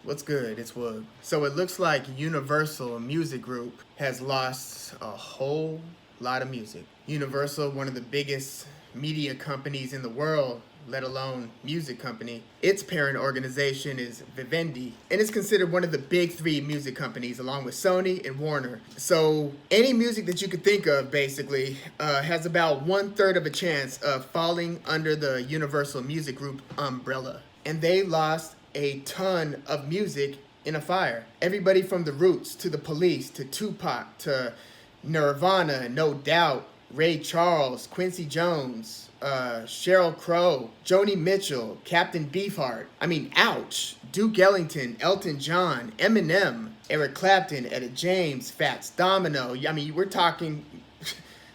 What's good? It's Woog. So it looks like Universal Music Group has lost a whole lot of music. Universal, one of the biggest media companies in the world, let alone music company. Its parent organization is Vivendi, and it's considered one of the big three music companies along with Sony and Warner. So any music that you could think of basically has about 1/3 of a chance of falling under the Universal Music Group umbrella. And they lost a ton of music in a fire. Everybody from the Roots to the Police to Tupac to Nirvana, No Doubt, Ray Charles, Quincy Jones, Sheryl Crow, Joni Mitchell, Captain Beefheart. I mean, ouch. Duke Ellington, Elton John, Eminem, Eric Clapton, Etta James, Fats Domino. I mean, we're talking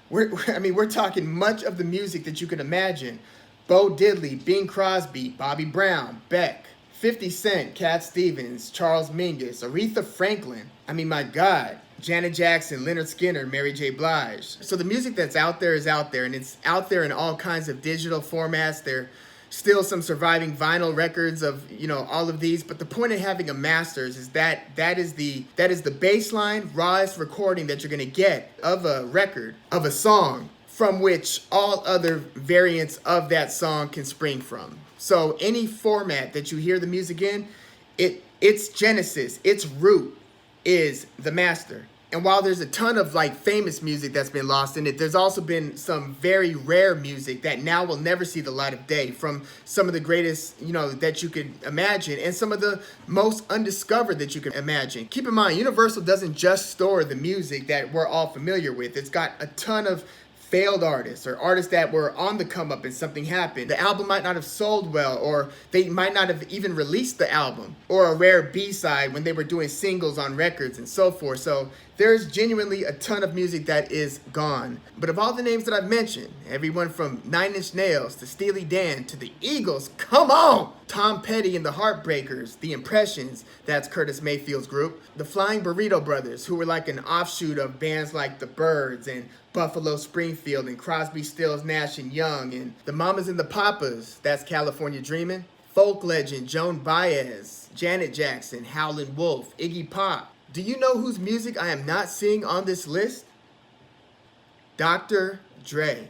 much of the music that you could imagine. Bo Diddley, Bing Crosby, Bobby Brown, Beck, 50 Cent, Cat Stevens, Charles Mingus, Aretha Franklin. I mean, my God. Janet Jackson, Leonard Skinner, Mary J. Blige. So the music that's out there is out there, and it's out there in all kinds of digital formats. There still some surviving vinyl records of, all of these, but the point of having a masters is that is the baseline, rawest recording that you're going to get of a record, of a song, from which all other variants of that song can spring from. So any format that you hear the music in, its genesis, its root is the master. And while there's a ton of famous music that's been lost in it, there's also been some very rare music that now will never see the light of day, from some of the greatest, that you could imagine, and some of the most undiscovered that you can imagine. Keep in mind, Universal doesn't just store the music that we're all familiar with. It's got a ton of failed artists or artists that were on the come up and something happened. The album might not have sold well, or they might not have even released the album, or a rare B-side when they were doing singles on records and so forth. So there's genuinely a ton of music that is gone. But of all the names that I've mentioned, everyone from 9 Inch Nails to Steely Dan to the Eagles, come on! Tom Petty and the Heartbreakers, The Impressions, that's Curtis Mayfield's group, the Flying Burrito Brothers, who were like an offshoot of bands like the Byrds and Buffalo Springfield and Crosby, Stills, Nash and Young, and the Mamas and the Papas, that's California Dreamin', folk legend Joan Baez, Janet Jackson, Howlin' Wolf, Iggy Pop. Do you know whose music I am not seeing on this list? Dr. Dre.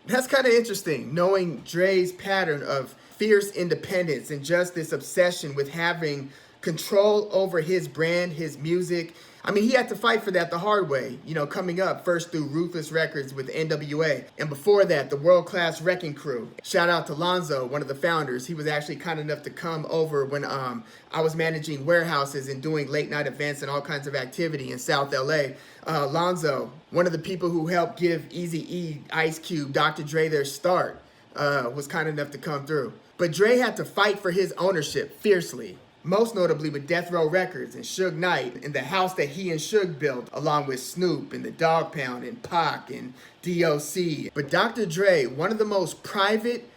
That's kind of interesting, knowing Dre's pattern of fierce independence and just this obsession with having control over his brand, his music. I mean, he had to fight for that the hard way, coming up first through Ruthless Records with NWA. And before that, the World Class Wrecking Crew. Shout out to Lonzo, one of the founders. He was actually kind enough to come over when I was managing warehouses and doing late night events and all kinds of activity in South LA. Lonzo, one of the people who helped give Eazy-E, Ice Cube, Dr. Dre their start, was kind enough to come through. But Dre had to fight for his ownership fiercely. Most notably with Death Row Records and Suge Knight and the house that he and Suge built, along with Snoop and the Dogg Pound and Pac and DOC. But Dr. Dre, one of the most private,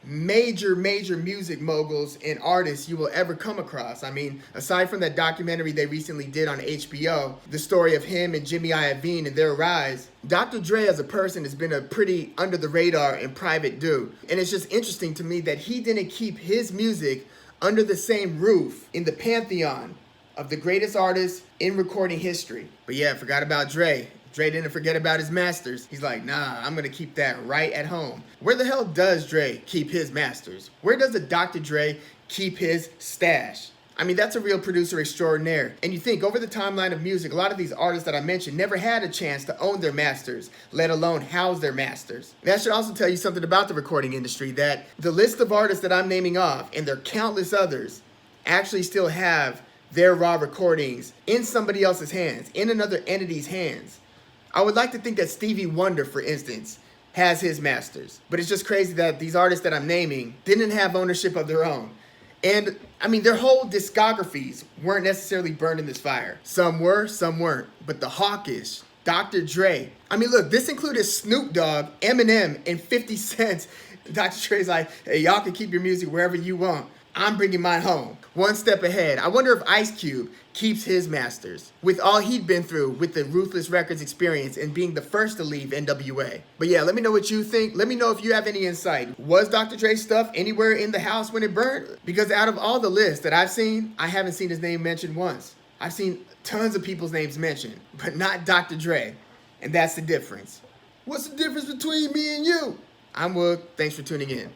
major music moguls and artists you will ever come across. I mean, aside from that documentary they recently did on HBO, the story of him and Jimmy Iovine and their rise, Dr. Dre as a person has been a pretty under the radar and private dude. And it's just interesting to me that he didn't keep his music under the same roof in the pantheon of the greatest artists in recording history. But yeah, forgot about Dre. Dre didn't forget about his masters. He's like, nah, I'm gonna keep that right at home. Where the hell does Dre keep his masters? Where does a Dr. Dre keep his stash? I mean, that's a real producer extraordinaire. And you think, over the timeline of music, a lot of these artists that I mentioned never had a chance to own their masters, let alone house their masters. That should also tell you something about the recording industry, that the list of artists that I'm naming off, and there are countless others, actually still have their raw recordings in somebody else's hands, in another entity's hands. I would like to think that Stevie Wonder, for instance, has his masters. But it's just crazy that these artists that I'm naming didn't have ownership of their own. And, I mean, their whole discographies weren't necessarily burned in this fire. Some were, some weren't. But the hawkish, Dr. Dre. I mean, look, this included Snoop Dogg, Eminem, and 50 Cent. Dr. Dre's like, hey, y'all can keep your music wherever you want. I'm bringing mine home. One step ahead. I wonder if Ice Cube keeps his masters with all he'd been through with the Ruthless Records experience and being the first to leave NWA. But yeah, let me know what you think. Let me know if you have any insight. Was Dr. Dre's stuff anywhere in the house when it burned? Because out of all the lists that I've seen, I haven't seen his name mentioned once. I've seen tons of people's names mentioned, but not Dr. Dre. And that's the difference. What's the difference between me and you? I'm Woog. Thanks for tuning in.